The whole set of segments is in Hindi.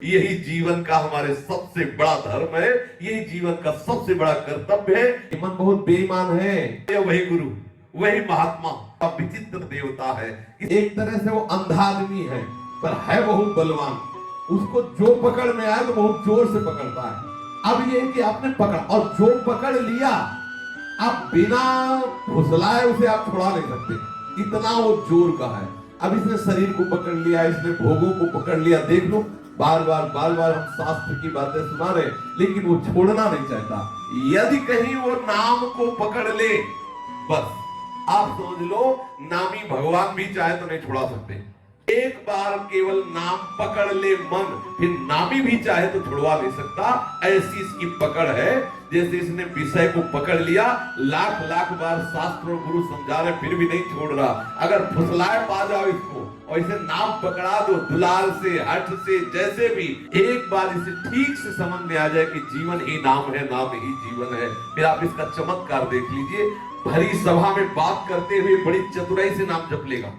यही जीवन का हमारे सबसे बड़ा धर्म है, यही जीवन का सबसे बड़ा कर्तव्य है। मन बहुत बेईमान है, वही गुरु, वही महात्मा विचित्र देवता है। एक तरह से वो अंधा आदमी है पर है बहुत बलवान। उसको जो पकड़ में आए तो बहुत जोर से पकड़ता है। अब ये है कि आपने पकड़ा और जो पकड़ लिया, आप बिना फुसलाए उसे आप छुड़ा नहीं सकते, इतना वो जोर का है। अब इसने शरीर को पकड़ लिया, इसने भोगों को पकड़ लिया। देख लो, बार बार हम शास्त्र की बातें सुना रहे, लेकिन वो छोड़ना नहीं चाहता। यदि कहीं वो नाम को पकड़ ले, बस आप समझ लो, नामी भगवान भी चाहे तो नहीं छुड़ा सकते। एक बार केवल नाम पकड़ ले मन, फिर नामी भी चाहे तो छुड़वा नहीं सकता। ऐसी इसकी पकड़ है, जैसे इसने विषय को पकड़ लिया, लाख बार शास्त्र और गुरु समझा रहे फिर भी नहीं छोड़ रहा। अगर फुसलाए पा जाओ इसको और इसे नाम पकड़ा दो, दुलार से, हठ से, जैसे भी, एक बार इसे ठीक से समझ में आ जाए कि जीवन ही नाम है, नाम ही जीवन है, फिर आप इसका चमत्कार देख लीजिए। भरी सभा में बात करते हुए बड़ी चतुराई से नाम जप लेगा।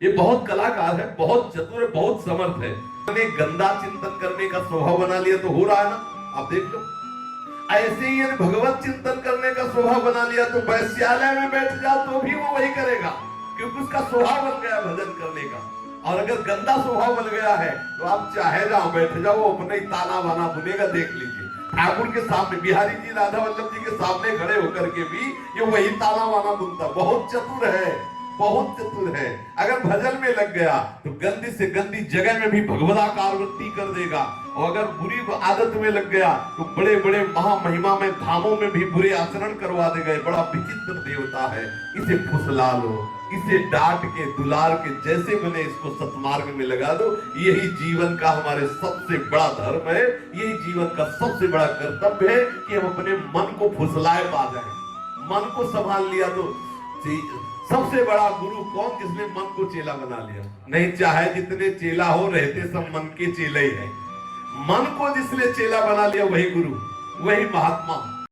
ये बहुत कलाकार है, बहुत चतुर है, बहुत समर्थ है। मैंने गंदा चिंतन करने का स्वभाव बना लिया तो हो रहा है ना, आप देख लो। ऐसे ही भगवत चिंतन करने का स्वभाव बना लिया तो वैश्यालय में बैठ जाओ तो भी वो वही करेगा, क्योंकि उसका स्वभाव बन गया भजन करने का। और अगर गंदा स्वभाव बन गया है तो आप चाहे जहां बैठ जाओ, वो अपने ही ताना बाना बुनेगा। देख लीजिए, ठाकुर के सामने, बिहारी जी, राधा वल्लभ जी के सामने खड़े होकर के भी ये वही ताना बाना बुनता। बहुत चतुर है, बहुत चतुर है। अगर भजन में लग गया तो गंदी से गंदी जगह में भी भगवदाकार वृत्ति कर देगा, और अगर बुरी आदत में लग गया तो बड़े बड़े महामहिमा में धामों में भी बुरे आचरण करवा देगा। बड़ा विचित्र देवता है। इसे फुसला लो, इसे डांट के, दुलार के, जैसे बने इसको सत्मार्ग में लगा दो। यही जीवन का हमारे सबसे बड़ा धर्म है, यही जीवन का सबसे बड़ा कर्तव्य है कि हम अपने मन को फुसलाए पा जाए। मन को संभाल लिया तो सबसे बड़ा गुरु कौन, जिसने मन को चेला बना लिया? नहीं, चाहे जितने चेला हो, रहते सब मन के चेले ही है। मन को जिसने चेला बना लिया वही गुरु, वही महात्मा।